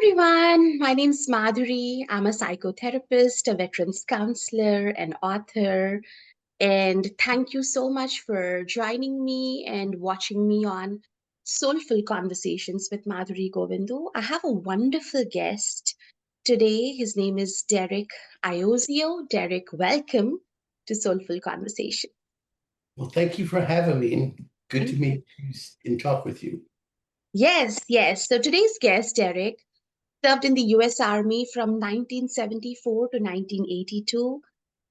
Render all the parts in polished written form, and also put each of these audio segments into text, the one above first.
everyone. My name's Madhuri. I'm a psychotherapist, a veterans counselor, an author. And thank you so much for joining me and watching me on Soulful Conversations with Madhuri Govindu. I have a wonderful guest today. His name is Derrick Iozzio. Derrick, welcome to Soulful Conversation. Well, thank you for having me, and good to Thank you. meet you and talk with you. Yes, yes. So today's guest, Derrick, served in the US Army from 1974 to 1982,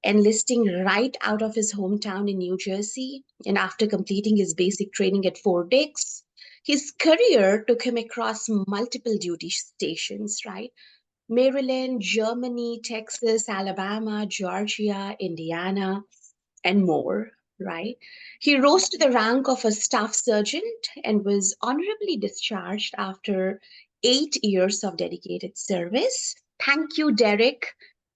enlisting right out of his hometown in New Jersey. And after completing his basic training at Fort Dix, his career took him across multiple duty stations, right? Maryland, Germany, Texas, Alabama, Georgia, Indiana, and more, right? He rose to the rank of a staff sergeant and was honorably discharged after 8 years of dedicated service. Thank you, Derrick,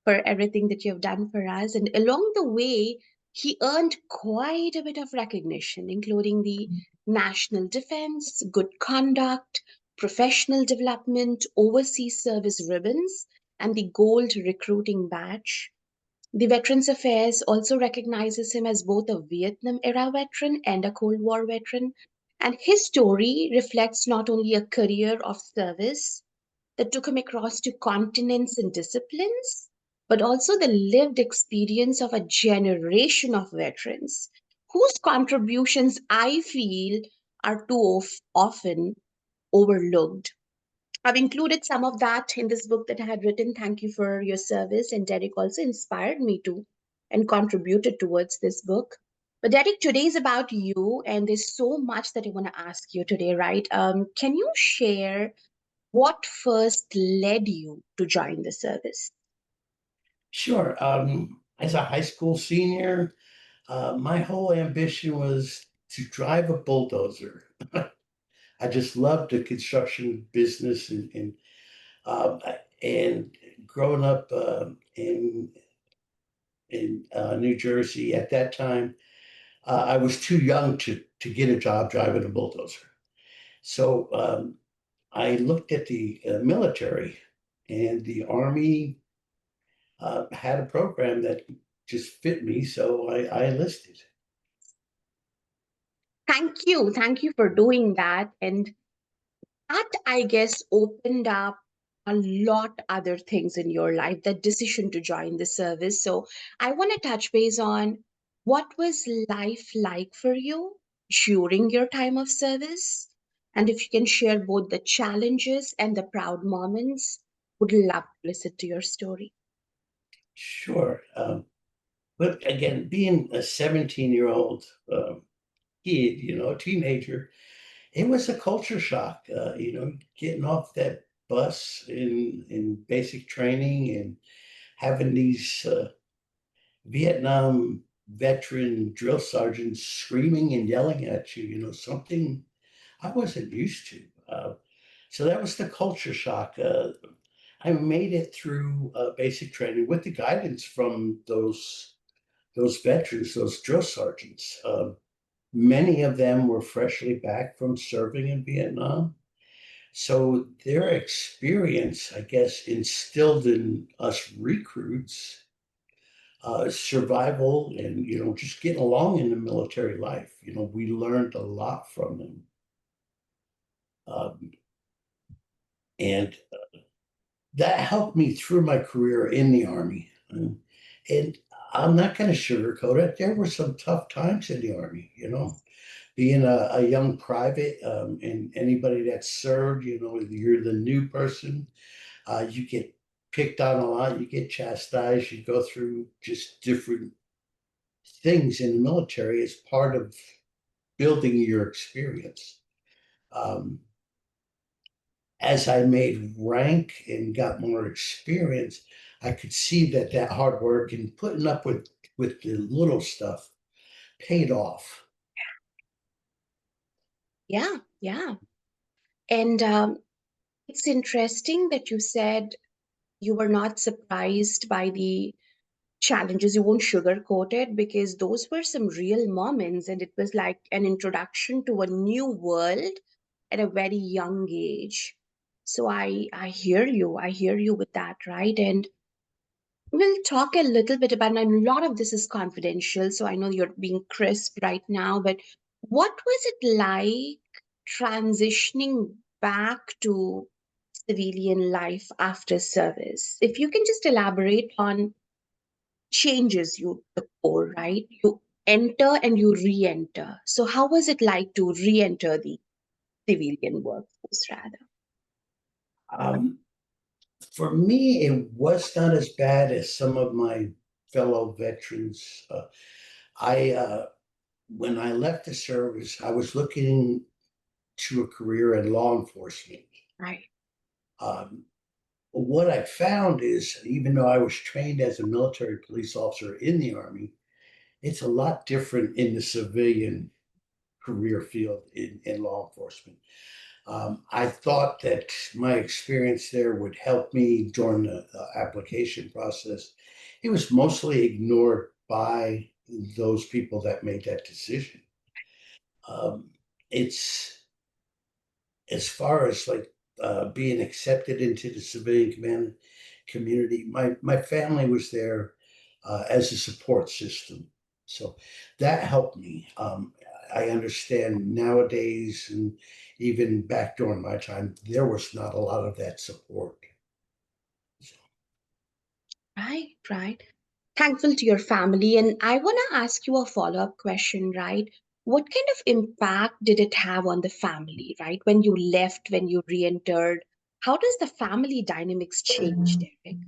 for everything that you've done for us. And along the way, he earned quite a bit of recognition, including the National Defense, Good Conduct, Professional Development, Overseas Service Ribbons, and the Gold Recruiting Badge. The Veterans Affairs also recognizes him as both a Vietnam era veteran and a Cold War veteran. And his story reflects not only a career of service that took him across two continents and disciplines, but also the lived experience of a generation of veterans whose contributions I feel are often overlooked. I've included some of that in this book that I had written. Thank you for your service. And Derek also inspired me to and contributed towards this book. But Derek, today is about you, and there's so much that I want to ask you today, right? Can you share what first led you to join the service? Sure. As a high school senior, my whole ambition was to drive a bulldozer. I just loved the construction business, um, and growing up in New Jersey at that time, I was too young to get a job driving a bulldozer. So I looked at the military, and the Army had a program that just fit me, so I enlisted. Thank you. Thank you for doing that. And that, I guess, opened up a lot other things in your life, that decision to join the service. So I want to touch base on what was life like for you during your time of service? And if you can share both the challenges and the proud moments, would love to listen to your story. Sure. But again, being a 17-year-old kid, teenager, it was a culture shock. Getting off that bus in basic training and having these Vietnam veteran drill sergeants screaming and yelling at you, something I wasn't used to. So that was the culture shock. I made it through basic training with the guidance from those veterans, those drill sergeants. Many of them were freshly back from serving in Vietnam. So their experience, I guess, instilled in us recruits survival and just getting along in the military life. We learned a lot from them, um, and that helped me through my career in the Army. And I'm not going to sugarcoat it. There were some tough times in the Army, being a young private, and anybody that served, you're the new person. You get picked on a lot, you get chastised, you go through just different things in the military as part of building your experience. Um, as I made rank and got more experience, I could see that hard work and putting up with the little stuff paid off. Yeah, yeah. And it's interesting that you said you were not surprised by the challenges. You won't sugarcoat it because those were some real moments, and it was like an introduction to a new world at a very young age. So I hear you. I hear you with that, right? And we'll talk a little bit about, and a lot of this is confidential, so I know you're being crisp right now, but what was it like transitioning back to civilian life after service? If you can just elaborate on changes you took for, right? You enter and you re-enter. So how was it like to re-enter the civilian workforce rather? Um, for me, it was not as bad as some of my fellow veterans. I When I left the service, I was looking to a career in law enforcement. Right, Um, what I found is, even though I was trained as a military police officer in the Army, it's a lot different in the civilian career field in law enforcement. I thought that my experience there would help me during the application process. It was mostly ignored by those people that made that decision. It's as far as like being accepted into the civilian command community. My family was there as a support system, so that helped me. I understand nowadays, and even back during my time, there was not a lot of that support. So, right, right. Thankful to your family. And I want to ask you a follow-up question, right? What kind of impact did it have on the family, right? When you left, when you re-entered, how does the family dynamics change, Derek?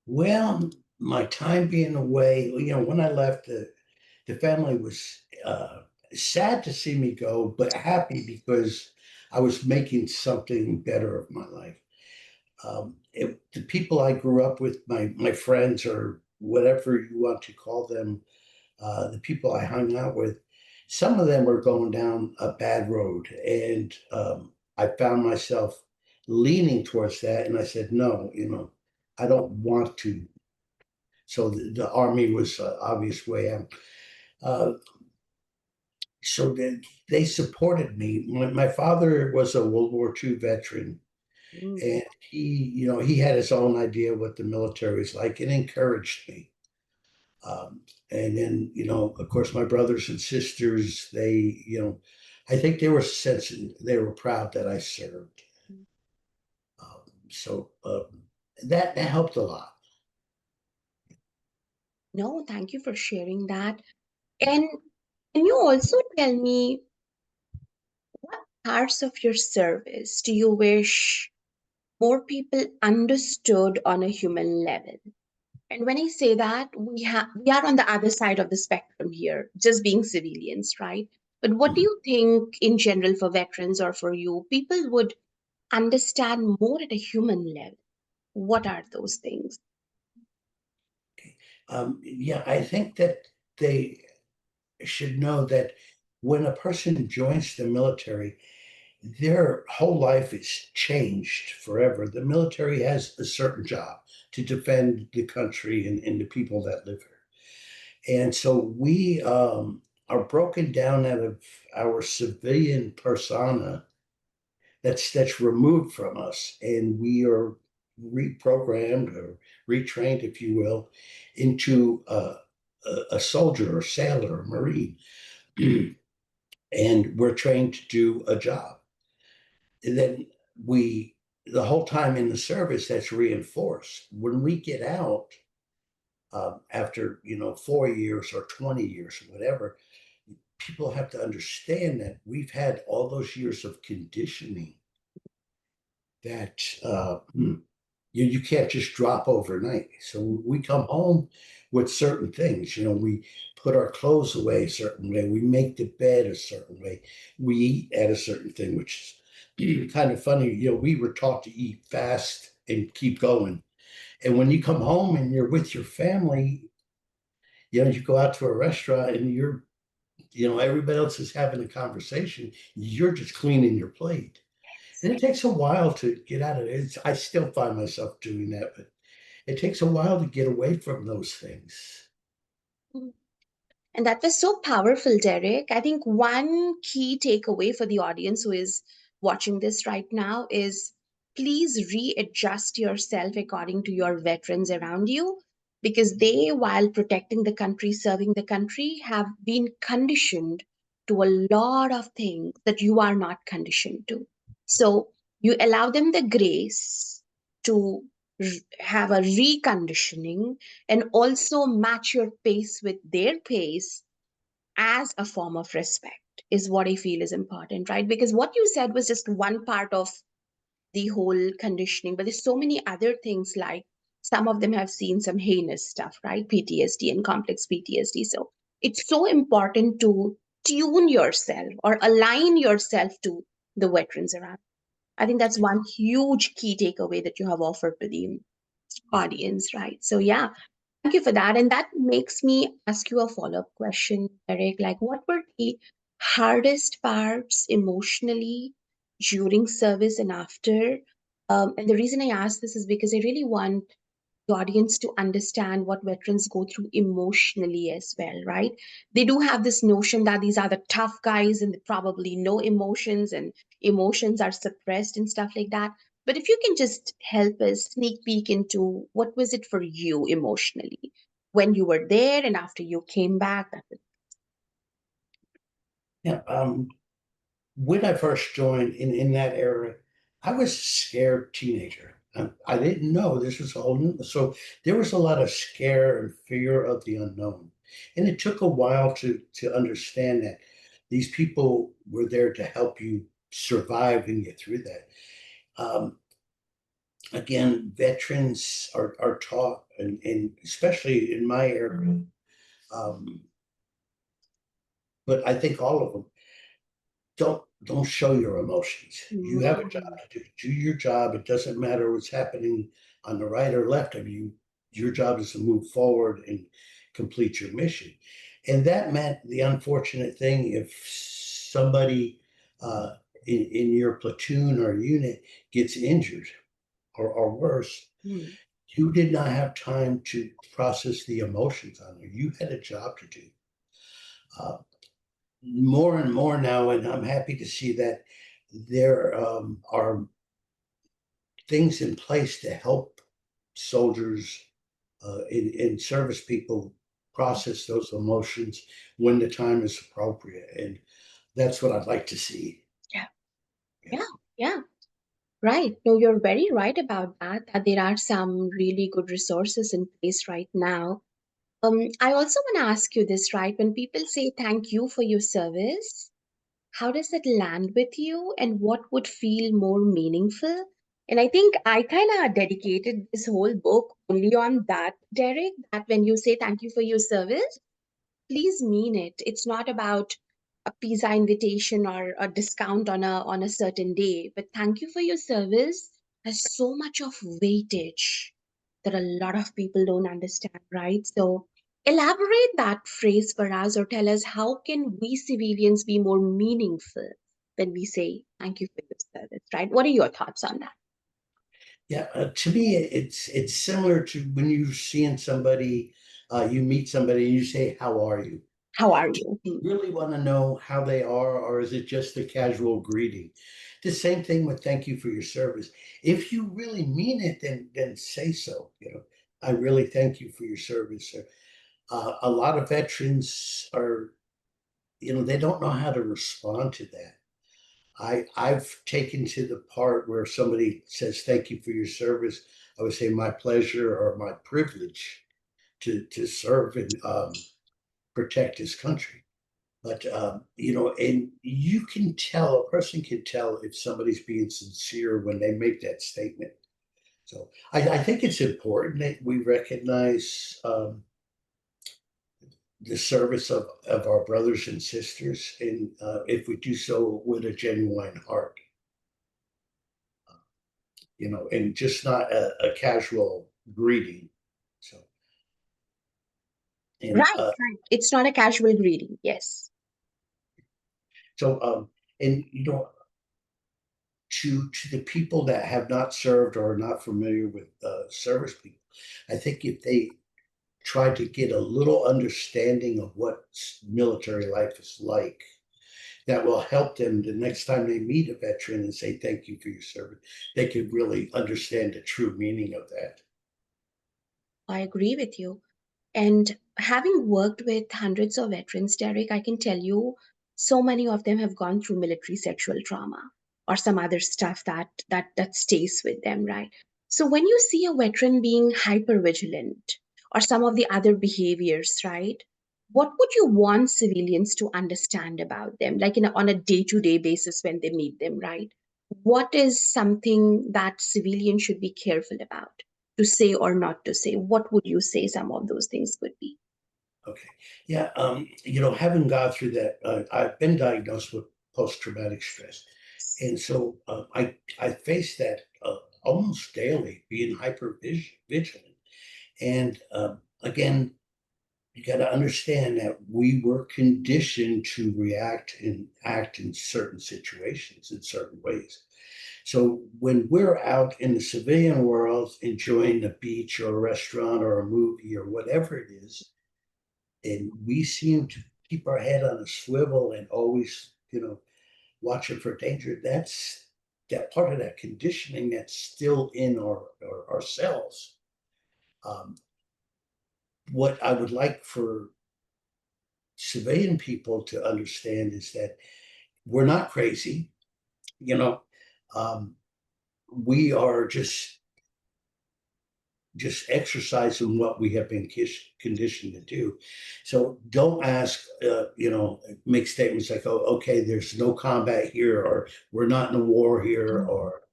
well, my time being away, when I left, the family was sad to see me go, but happy because I was making something better of my life. The people I grew up with, my friends or whatever you want to call them, the people I hung out with, some of them were going down a bad road, and I found myself leaning towards that, and I said, no, I don't want to. So the army was an obvious way out. Uh, so they supported me. My father was a World War II veteran, Mm. and he had his own idea of what the military is like and encouraged me. Um, and then, of course, my brothers and sisters, I think they were sensitive, they were proud that I served. So that helped a lot. No, thank you for sharing that. And can you also tell me what parts of your service do you wish more people understood on a human level? And when I say that, we are on the other side of the spectrum here, just being civilians, right? But what do Mhm. you think in general for veterans or for you, people would understand more at a human level? What are those things? Yeah, I think that they should know that when a person joins the military, their whole life is changed forever. The military has a certain job to defend the country and the people that live here. And so we are broken down out of our civilian persona that's removed from us, and we are reprogrammed or retrained, if you will, into a soldier or sailor or marine. And we're trained to do a job. And then the whole time in the service, that's reinforced. When we get out, after 4 years or 20 years or whatever, people have to understand that we've had all those years of conditioning that you can't just drop overnight. So we come home with certain things. We put our clothes away a certain way. We make the bed a certain way. We eat at a certain thing, which is kind of funny. We were taught to eat fast and keep going. And when you come home and you're with your family, you go out to a restaurant and everybody else is having a conversation. You're just cleaning your plate. And it takes a while to get out of it. I still find myself doing that, but it takes a while to get away from those things. And that was so powerful, Derek. I think one key takeaway for the audience who is watching this right now is please readjust yourself according to your veterans around you, because they, while protecting the country, serving the country, have been conditioned to a lot of things that you are not conditioned to. So you allow them the grace to have a reconditioning and also match your pace with their pace as a form of respect is what I feel is important, right? Because what you said was just one part of the whole conditioning, but there's so many other things, like some of them have seen some heinous stuff, right? PTSD and complex PTSD. So it's so important to tune yourself or align yourself to the veterans around. I think that's one huge key takeaway that you have offered to the audience, right? So yeah, thank you for that. And that makes me ask you a follow-up question, Derek. Like, what were the hardest parts emotionally during service and after? And the reason I ask this is because I really want the audience to understand what veterans go through emotionally as well, right? They do have this notion that these are the tough guys and they probably no emotions and emotions are suppressed and stuff like that. But if you can just help us sneak peek into what was it for you emotionally when you were there and after you came back? Yeah. When I first joined in that era, I was a scared teenager. I didn't know this was all new. So there was a lot of scare and fear of the unknown. And it took a while to understand that these people were there to help you survive and get through that. Um, Again, veterans are taught, and especially in my era, um, but I think all of them don't show your emotions. You have a job Mm. to do. Do your job. It doesn't matter what's happening on the right or left of you. Your job is to move forward and complete your mission. And that meant the unfortunate thing if somebody uh, in your platoon or unit gets injured or worse, Mm. you did not have time to process the emotions on it. You had a job to do. Uh, More and more now, and I'm happy to see that there are things in place to help soldiers and service people process those emotions when the time is appropriate. And that's what I'd like to see. Yeah, Yeah. yeah, yeah. Right. No, you're very right about that, that there are some really good resources in place right now. I also want to ask you this, right? When people say thank you for your service, how does it land with you and what would feel more meaningful? And I think I kind of dedicated this whole book only on that, Derek, that when you say thank you for your service, please mean it. It's not about a pizza invitation or a discount on a certain day, but thank you for your service has so much of weightage that a lot of people don't understand, right? So elaborate that phrase for us or tell us how can we civilians be more meaningful when we say thank you for your service, right? What are your thoughts on that? Yeah, to me, it's similar to when you're seeing somebody, you meet somebody, and you say, "How are you?" How are you? Hmm. Really want to know how they are, or is it just a casual greeting? The same thing with thank you for your service. If you really mean it, then say so. I really thank you for your service. A lot of veterans are, they don't know how to respond to that. I've taken to the part where somebody says thank you for your service. I would say my pleasure or my privilege to serve and protect his country. But and you can tell, a person can tell if somebody's being sincere when they make that statement. So I think it's important that we recognize the service of our brothers and sisters, and if we do so with a genuine heart, and just not a casual greeting. So, and Right, right. It's not a casual greeting. Yes. so, and to the people that have not served or are not familiar with service people, I think if they try to get a little understanding of what military life is like, that will help them the next time they meet a veteran and say, thank you for your service. They can really understand the true meaning of that. I agree with you. And having worked with hundreds of veterans, Derek, I can tell you so many of them have gone through military sexual trauma or some other stuff that stays with them, right? So when you see a veteran being hyper vigilant or some of the other behaviors, right? What would you want civilians to understand about them, like on a day-to-day basis when they meet them, right? What is something that civilians should be careful about? To say or not to say? What would you say some of those things could be? Okay. Yeah. Having gone through that, I've been diagnosed with post-traumatic stress. And so I face that almost daily, being hyper vigilant. And again, you got to understand that we were conditioned to react and act in certain situations in certain ways. So when we're out in the civilian world enjoying the beach or a restaurant or a movie or whatever it is, and we seem to keep our head on a swivel and always, watching for danger, that's that part of that conditioning that's still in our cells. Um, what I would like for civilian people to understand is that we're not crazy. You know, um, we are just exercising what we have been conditioned to do. So don't ask, make statements like, "Oh, okay, there's no combat here," or "We're not in a war here," or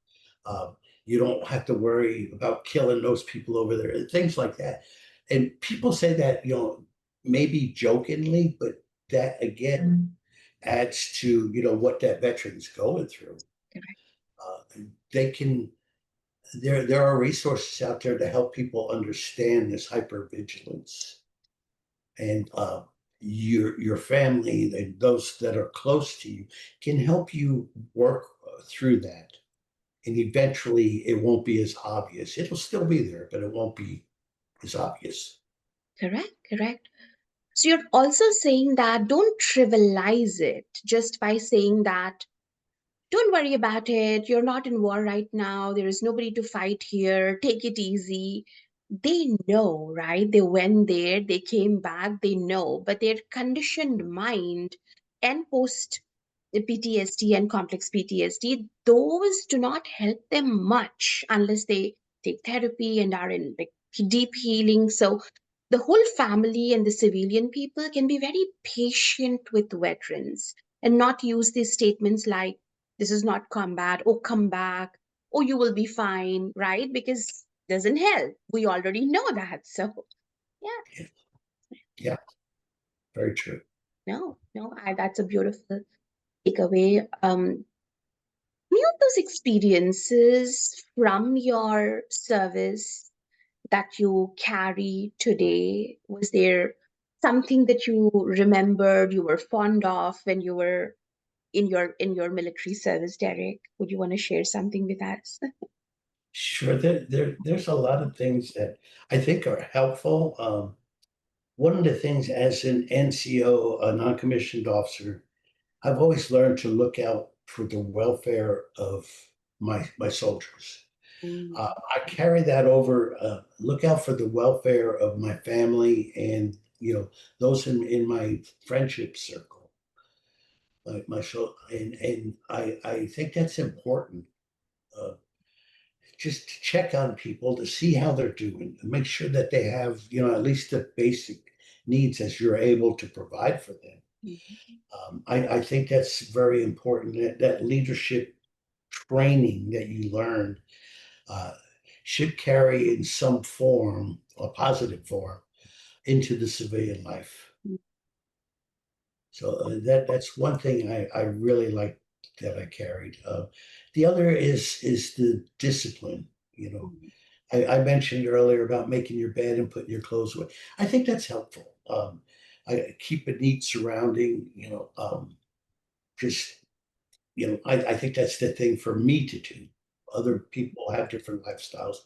um, "You don't have to worry about killing those people over there," things like that. And people say that, maybe jokingly, but that again adds to what that veteran's going through. They can there are resources out there to help people understand this hypervigilance, and your family and those that are close to you can help you work through that. And eventually, it won't be as obvious. It'll still be there, but it won't be as obvious. Correct, correct. So you're also saying that don't trivialize it just by saying that don't worry about it. You're not in war right now. There is nobody to fight here. Take it easy. They know, right? They went there, they came back, they know, but their conditioned mind and post PTSD and complex PTSD, those do not help them much unless they take therapy and are in like deep healing. So the whole family and the civilian people can be very patient with veterans and not use these statements like, this is not combat, oh, come back, oh, you will be fine, right? Because doesn't help. We already know that. So, yeah, Yeah, yeah, very true. no, no, that's a beautiful takeaway. Any of those experiences from your service that you carry today, was there something that you remembered you were fond of when you were in your military service, Derek? Would you want to share something with us? Sure, there's a lot of things that I think are helpful. One of the things as an NCO, a non-commissioned officer, I've always learned to look out for the welfare of my soldiers. Mm, I carry that over. Look out for the welfare of my family and those in my friendship circle. And I think that's important. Uh, just to check on people to see how they're doing and make sure that they have at least the basic needs as you're able to provide for them. mhm, I think that's very important. That leadership training that you learn uh, should carry in some form, a positive form, into the civilian life. mm, So that's one thing I really like that I carried. The other is the discipline. You know, mm. I mentioned earlier about making your bed and putting your clothes away. I think that's helpful. I keep a neat surrounding. Just I think that's the thing for me to do. Other people have different lifestyles.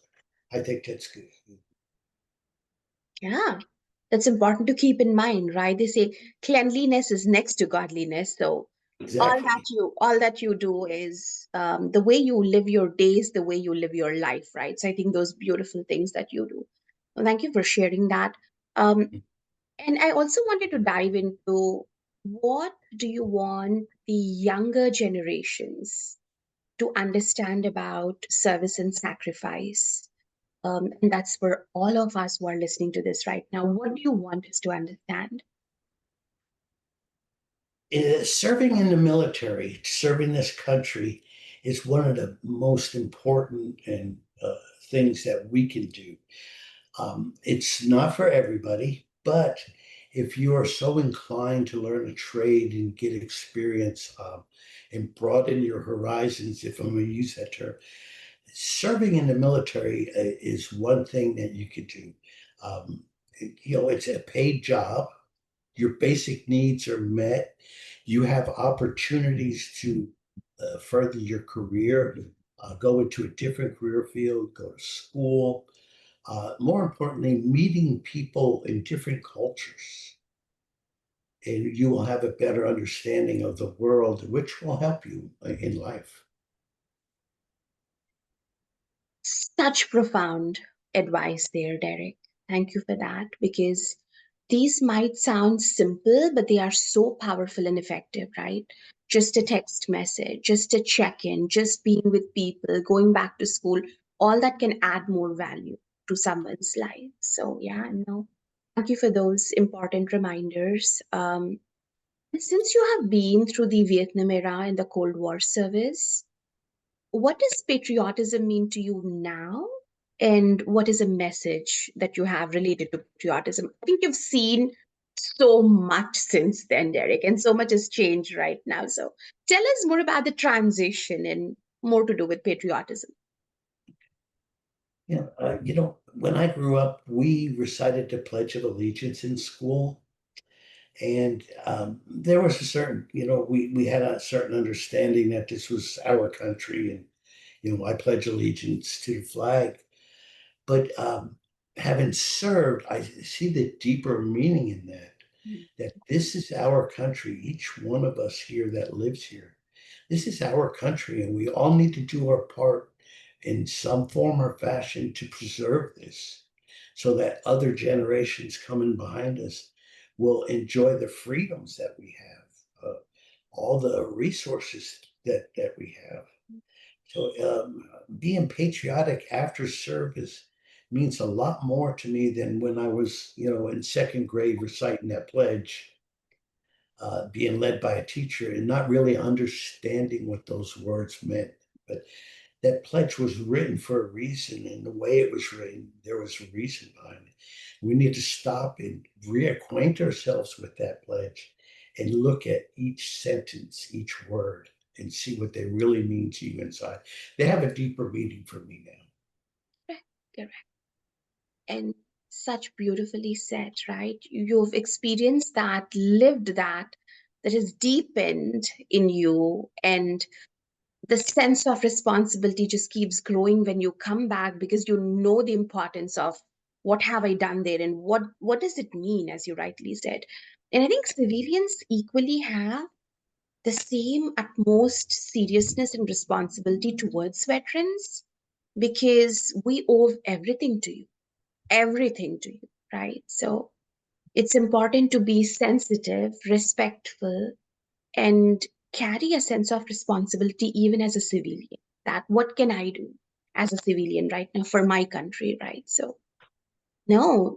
I think that's good. Yeah, that's important to keep in mind, right? They say cleanliness is next to godliness. So Exactly. All that you do is the way you live your days, the way you live your life, right? So I think those beautiful things that you do. Well, thank you for sharing that. Um, and I also wanted to dive into what do you want the younger generations to understand about service and sacrifice? And that's for all of us who are listening to this right now. What do you want us to understand? Serving in the military, serving this country is one of the most important and things that we can do. It's not for everybody, but if you are so inclined to learn a trade and get experience and broaden your horizons, if I'm going to use that term, serving in the military is one thing that you could do. Um, it's a paid job. Your basic needs are met. You have opportunities to further your career, go into a different career field, go to school. More importantly, meeting people in different cultures. And you will have a better understanding of the world, which will help you in life. Such profound advice there, Derek. Thank you for that because these might sound simple, but they are so powerful and effective, right? Just a text message, just a check in, just being with people, going back to school, all that can add more value to someone's life. So, yeah, no, thank you for those important reminders. Since you have been through the Vietnam era and the Cold War service, what does patriotism mean to you now? And what is a message that you have related to patriotism? I think you've seen so much since then, Derek, and so much has changed right now. So tell us more about the transition and more to do with patriotism. When I grew up, we recited the Pledge of Allegiance in school. And there was a certain, we had a certain understanding that this was our country. And, I pledge allegiance to the flag. But having served, I see the deeper meaning in that this is our country, each one of us here that lives here. This is our country, and we all need to do our part in some form or fashion to preserve this so that other generations coming behind us will enjoy the freedoms that we have, all the resources that we have. So being patriotic after service means a lot more to me than when I was, in second grade reciting that pledge, being led by a teacher and not really understanding what those words meant. But that pledge was written for a reason, and the way it was written, there was a reason behind it. We need to stop and reacquaint ourselves with that pledge and look at each sentence, each word, and see what they really mean to you inside. They have a deeper meaning for me now. Correct, correct. And such beautifully said, right? You've experienced that, lived that, that has deepened in you. And the sense of responsibility just keeps growing when you come back because you know the importance of what have I done there and what does it mean, as you rightly said. And I think civilians equally have the same utmost seriousness and responsibility towards veterans because we owe everything to you, right? So it's important to be sensitive, respectful, and carry a sense of responsibility even as a civilian. That what can I do as a civilian right now for my country, right? So, no,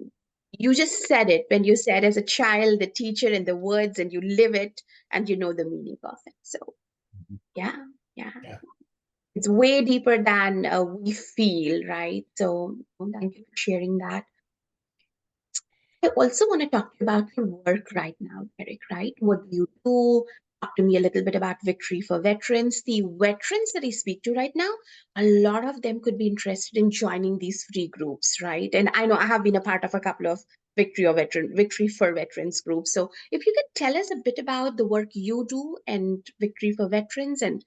you just said it when you said as a child, the teacher and the words, and you live it and you know the meaning of it. So, yeah, yeah. Yeah. It's way deeper than we feel, right? So, thank you for sharing that. I also want to talk to you about your work right now, Derek, right? What do you do? Talk to me a little bit about Victory for Veterans. The veterans that I speak to right now, a lot of them could be interested in joining these free groups, right? And I know I have been a part of a couple of Victory for Veterans groups. So if you could tell us a bit about the work you do and Victory for Veterans and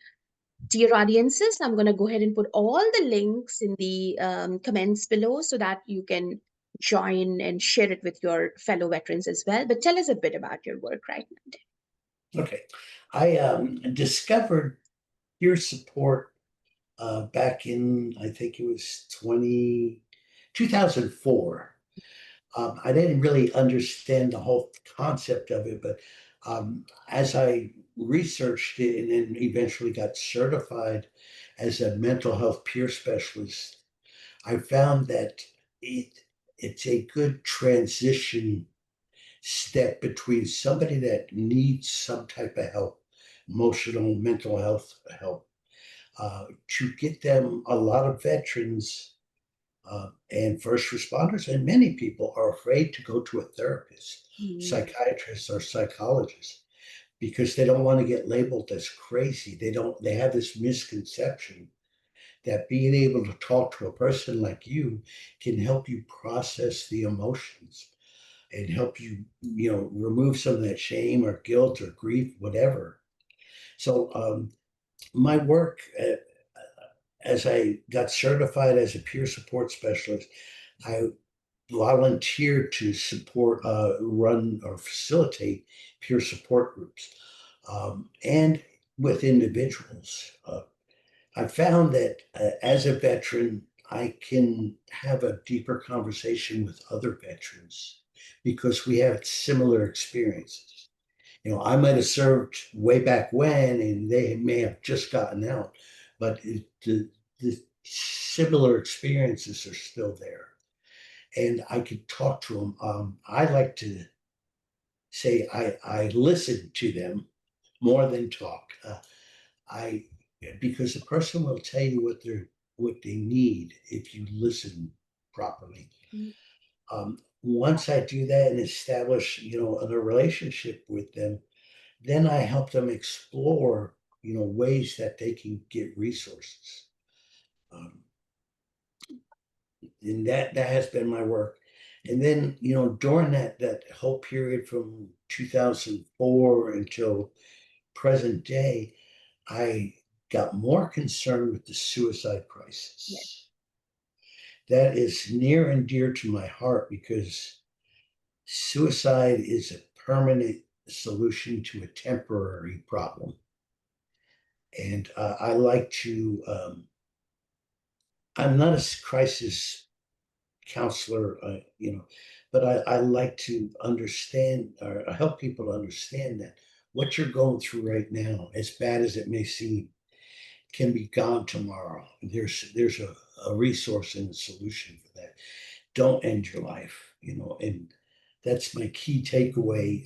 dear audiences, I'm going to go ahead and put all the links in the comments below so that you can join and share it with your fellow veterans as well. But tell us a bit about your work right now. Okay. I discovered peer support back in, I think it was 2004. I didn't really understand the whole concept of it, but as I researched it and then eventually got certified as a mental health peer specialist, I found that it it's a good transition step between somebody that needs some type of help, emotional, mental health help, to get them. A lot of veterans and first responders, and many people are afraid to go to a therapist, Mm. psychiatrist, or psychologist because they don't want to get labeled as crazy. They have this misconception that being able to talk to a person like you can help you process the emotions and help you, remove some of that shame or guilt or grief, whatever. So, my work as I got certified as a peer support specialist, I volunteered to support, run, or facilitate peer support groups, and with individuals. I found that as a veteran, I can have a deeper conversation with other veterans because we have similar experiences. I might have served way back when, and they may have just gotten out, but the similar experiences are still there, and I could talk to them. I like to say I listen to them more than talk. I Because a person will tell you what they need if you listen properly. Mm. Once I do that and establish, a relationship with them, then I help them explore, ways that they can get resources. Um, and that has been my work. And then, during that whole period from 2004 until present day, I got more concerned with the suicide Yes. crisis. That is near and dear to my heart because suicide is a permanent solution to a temporary problem. And I like to, I'm not a crisis counselor, but I like to understand or help people to understand that what you're going through right now, as bad as it may seem, can be gone tomorrow. There's a resource and a solution for that. Don't end your life, and that's my key takeaway.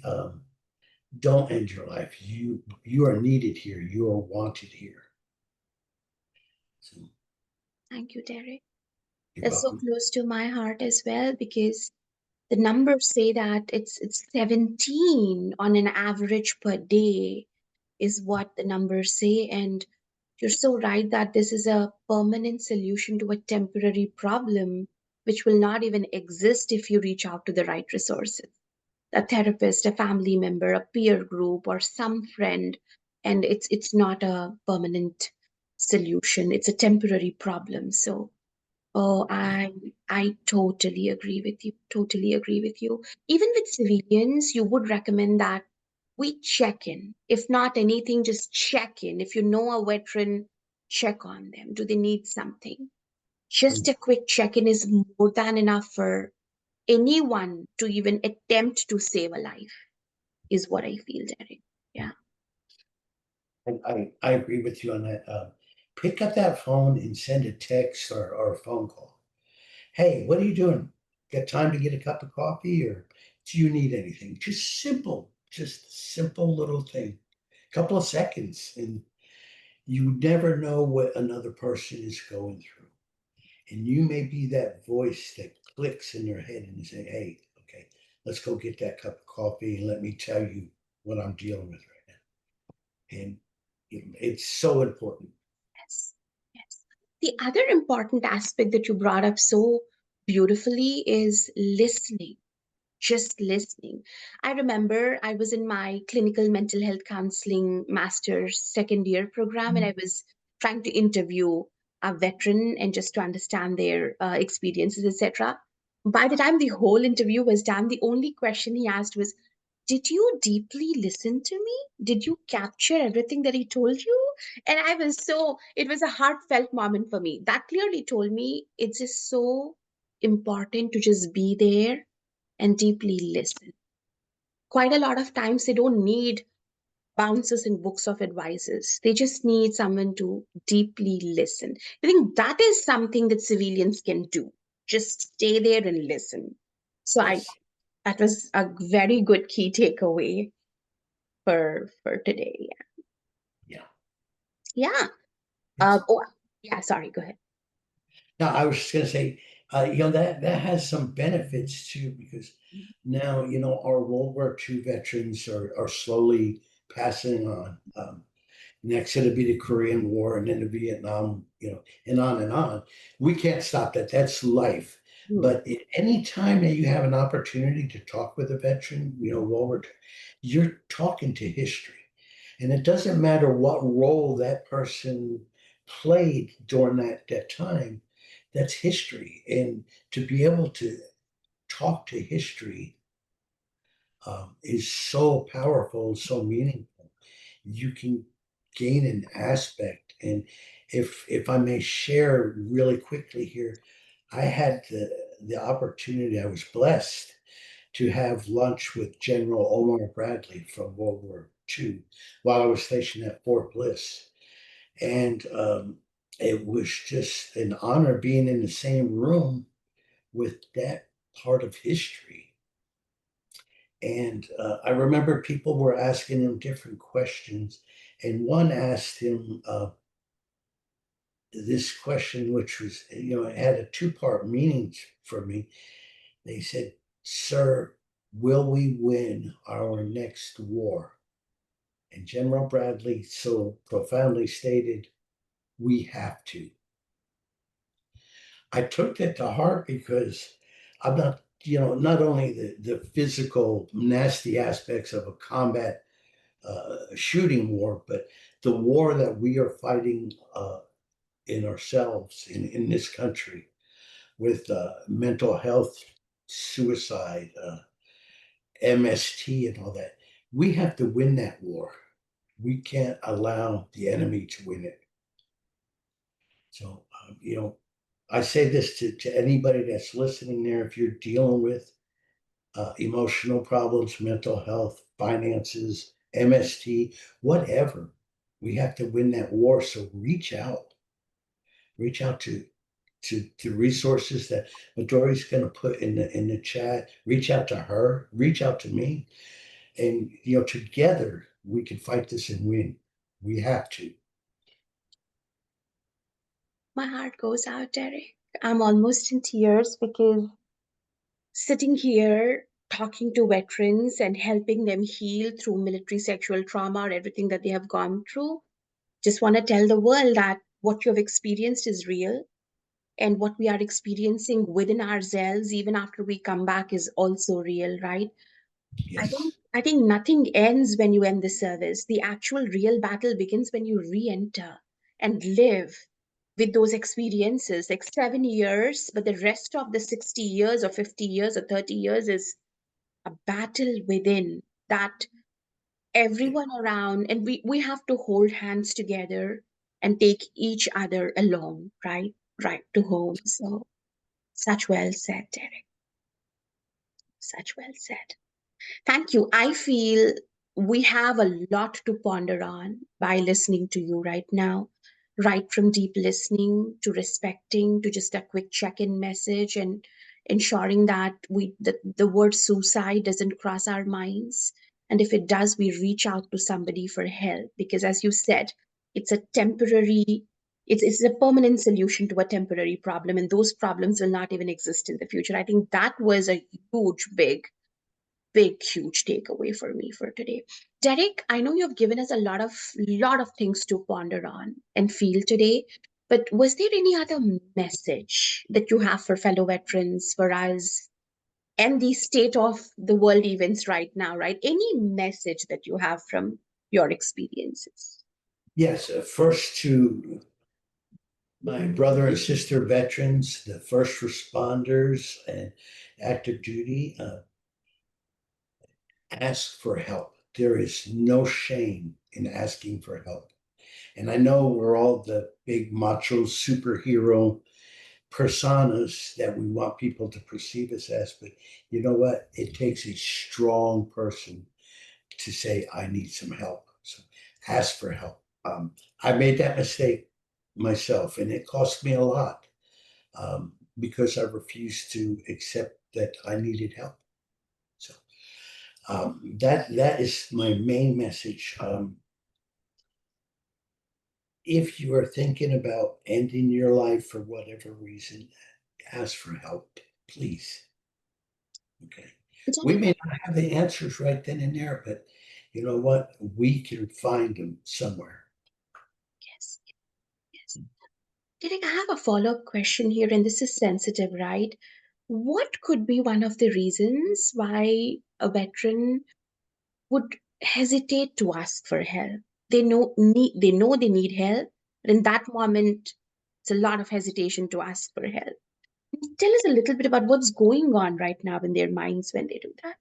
Don't end your life. You are needed here. You are wanted here. So Thank you, Derek. you're That's so welcome. close to my heart as well because the numbers say that it's 17 on an average per day is what the numbers say. And you're so right that this is a permanent solution to a temporary problem which will not even exist if you reach out to the right resources. A therapist, a family member, a peer group, or some friend, and it's not a permanent solution. It's a temporary problem. So, oh, I totally agree with you. Totally agree with you. Even with civilians, you would recommend that we check in. If not anything, just check in. If you know a veteran, check on them. Do they need something? Just a quick check in is more than enough for anyone to even attempt to save a life, is what I feel, Derek. Yeah. I agree with you on that. Pick up that phone and send a text or a phone call. Hey, what are you doing? Got time to get a cup of coffee, or do you need anything? Just simple little thing. Couple of seconds, and you never know what another person is going through. And you may be that voice that clicks in their head and you say, hey, okay, let's go get that cup of coffee and let me tell you what I'm dealing with right now. And it's so important. Yes. Yes. The other important aspect that you brought up so beautifully is listening. Just listening. I remember I was in my clinical mental health counseling master's second year program, and I was trying to interview a veteran and just to understand their experiences, etc. By the time the whole interview was done, the only question he asked was, did you deeply listen to me? Did you capture everything that he told you? And it was a heartfelt moment for me. That clearly told me it's just so important to just be there and deeply listen. Quite a lot of times they don't need bounces and books of advices. They just need someone to deeply listen. I think that is something that civilians can do. Just stay there and listen. So I Yes. that was a very good key takeaway for today. Yeah. Yeah. It's Oh, yeah. Sorry. Go ahead. Now, I was just going to say, that has some benefits too, because now, our World War II veterans are slowly passing on. Next, it'll be the Korean War and then the Vietnam, and on and on. We can't stop that. That's life. Hmm. But any time that you have an opportunity to talk with a veteran, World War II, you're talking to history. And it doesn't matter what role that person played during that time, that's history. And to be able to talk to history is so powerful and so meaningful. You can gain an aspect. And if I may share really quickly here, I had the opportunity, I was blessed to have lunch with General Omar Bradley from World War II while I was stationed at Fort Bliss. And it was just an honor being in the same room with that part of history. And I remember people were asking him different questions. And one asked him this question, which was, it had a two-part meaning for me. They said, "Sir, will we win our next war?" And General Bradley so profoundly stated, "We have to." I took that to heart because I'm not, not only the physical nasty aspects of a combat shooting war, but the war that we are fighting in ourselves in this country with mental health, suicide, MST, and all that. We have to win that war. We can't allow the enemy to win it. So, I say this to anybody that's listening there. If you're dealing with emotional problems, mental health, finances, MST, whatever, we have to win that war. So reach out to resources that Madhuri's going to put in the chat. Reach out to her. Reach out to me, and together we can fight this and win. We have to. My heart goes out, Derek. I'm almost in tears because sitting here talking to veterans and helping them heal through military sexual trauma or everything that they have gone through, just want to tell the world that what you have experienced is real, and what we are experiencing within ourselves even after we come back is also real, right? Yes. I think nothing ends when you end the service. The actual real battle begins when you re-enter and live with those experiences. Like 7 years, but the rest of the 60 years or 50 years or 30 years is a battle within that everyone around, and we have to hold hands together and take each other along, right to home. So such well said, Derek. Such well said. Thank you. I feel we have a lot to ponder on by listening to you right now, right from deep listening to respecting to just a quick check-in message and ensuring that the word suicide doesn't cross our minds. And if it does, we reach out to somebody for help because, as you said, it's a temporary, it's a permanent solution to a temporary problem, and those problems will not even exist in the future. I think that was a huge, huge takeaway for me for today. Derek, I know you've given us a lot of things to ponder on and feel today, but was there any other message that you have for fellow veterans, for us, and the state of the world events right now, right? Any message that you have from your experiences? Yes. First, to my brother and sister veterans, the first responders, and active duty. ask for help. There is no shame in asking for help. And I know we're all the big macho superhero personas that we want people to perceive us as, but you know what? It takes a strong person to say, I need some help. So ask for help. I made that mistake myself, and it cost me a lot because I refused to accept that I needed help. So that is my main message. If you are thinking about ending your life for whatever reason, ask for help, please. Okay. We Derek, may not have the answers right then and there, but you know what? We can find them somewhere. yes, yes. Derek, I have a follow-up question here, and this is sensitive, right? What could be one of the reasons why a veteran would hesitate to ask for help? They know they need help, but in that moment, it's a lot of hesitation to ask for help. Tell us a little bit about what's going on right now in their minds when they do that.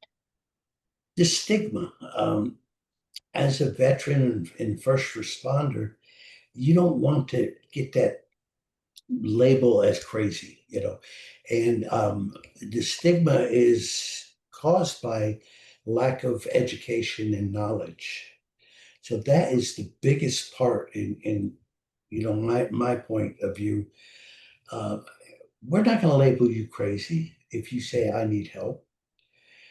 The stigma, as a veteran and first responder, you don't want to get that label as crazy, and the stigma is caused by lack of education and knowledge. So that is the biggest part in my point of view. Uh, we're not going to label you crazy if you say I need help.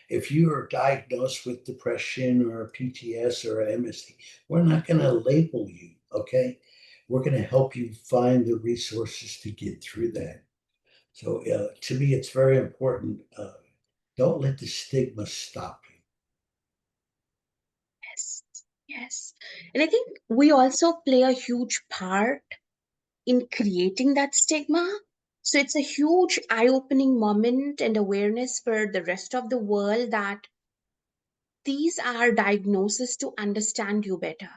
If you are diagnosed with depression or PTS or MSD, we're not going to label you, okay? We're going to help you find the resources to get through that. So to me, it's very important. Don't let the stigma stop you. Yes, yes. And I think we also play a huge part in creating that stigma. So it's a huge eye opening moment and awareness for the rest of the world that these are diagnoses to understand you better.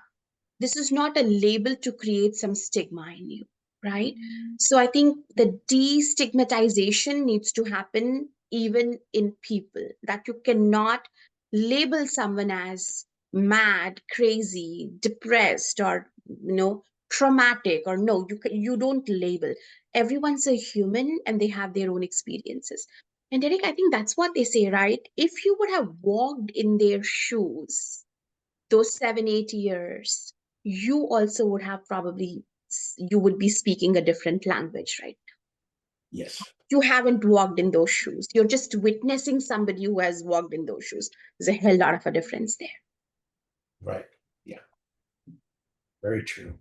This is not a label to create some stigma in you, right? So I think the destigmatization needs to happen even in people, that you cannot label someone as mad, crazy, depressed, or traumatic, or no, you don't label. Everyone's a human and they have their own experiences. And Derek, I think that's what they say, right? If you would have walked in their shoes those 7 8 years, you also would have probably, you would be speaking a different language, right? Yes, You haven't walked in those shoes, you're just witnessing somebody who has walked in those shoes. There's a hell lot of a difference there. right. Yeah, very true.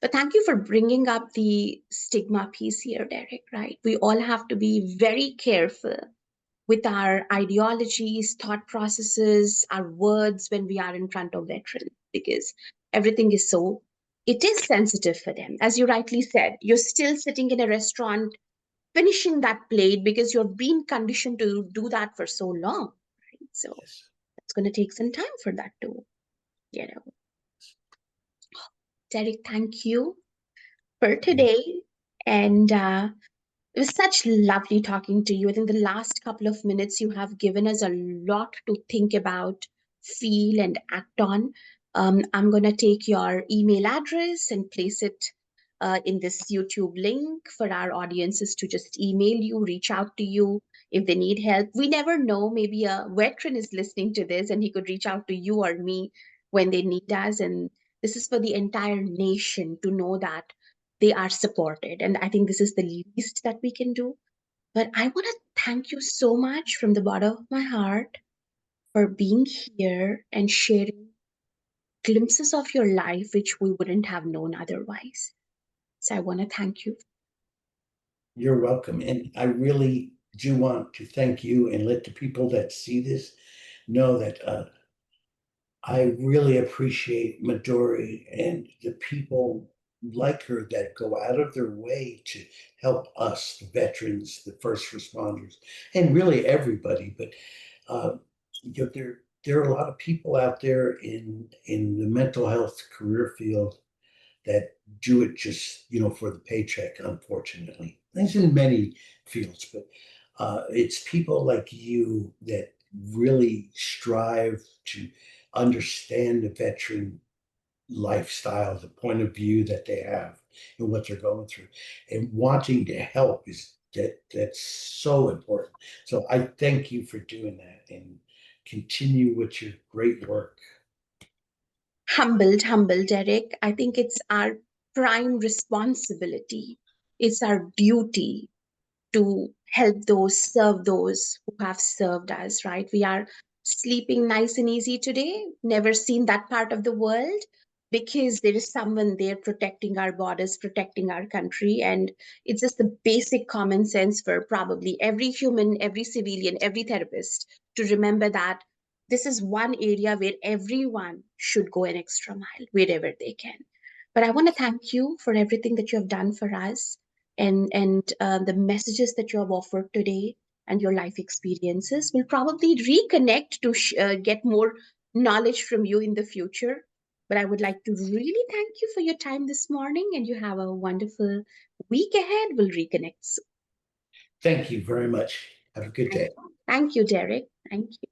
But thank you for bringing up the stigma piece here, Derek, right? We all have to be very careful with our ideologies, thought processes, our words when we are in front of veterans, because everything is so, it is sensitive for them. As you rightly said, you're still sitting in a restaurant finishing that plate because you're being conditioned to do that for so long. Right? So Yes. it's going to take some time for that to, you know. Derek, thank you for You, today. And it was such lovely talking to you. I think the last couple of minutes you have given us a lot to think about, feel, and act on. I'm going to take your email address and place it in this YouTube link for our audiences to just email you, reach out to you if they need help. We never know, maybe a veteran is listening to this and he could reach out to you or me when they need us. And this is for the entire nation to know that they are supported. And I think this is the least that we can do. But I want to thank you so much from the bottom of my heart for being here and sharing glimpses of your life, which we wouldn't have known otherwise. So I want to thank you. you're welcome. And I really do want to thank you and let the people that see this know that I really appreciate Madhuri and the people like her that go out of their way to help us, the veterans, the first responders, and really everybody. But uh, there are a lot of people out there in the mental health career field that do it just for the paycheck. Unfortunately, there's in many fields, but it's people like you that really strive to understand the veteran lifestyle, the point of view that they have and what they're going through, and wanting to help that's so important. So I thank you for doing that and continue with your great work. Humbled, Derek. I think it's our prime responsibility. It's our duty to help those, serve those who have served us, right? We are sleeping nice and easy today, never seen that part of the world because there is someone there protecting our borders, protecting our country. And it's just the basic common sense for probably every human, every civilian, every therapist to remember that this is one area where everyone should go an extra mile wherever they can. But I want to thank you for everything that you have done for us and the messages that you have offered today and your life experiences. We'll probably reconnect to get more knowledge from you in the future. But I would like to really thank you for your time this morning, and you have a wonderful week ahead. We'll reconnect soon. Thank you very much. Have a good day. Thank you, Derek. Thank you.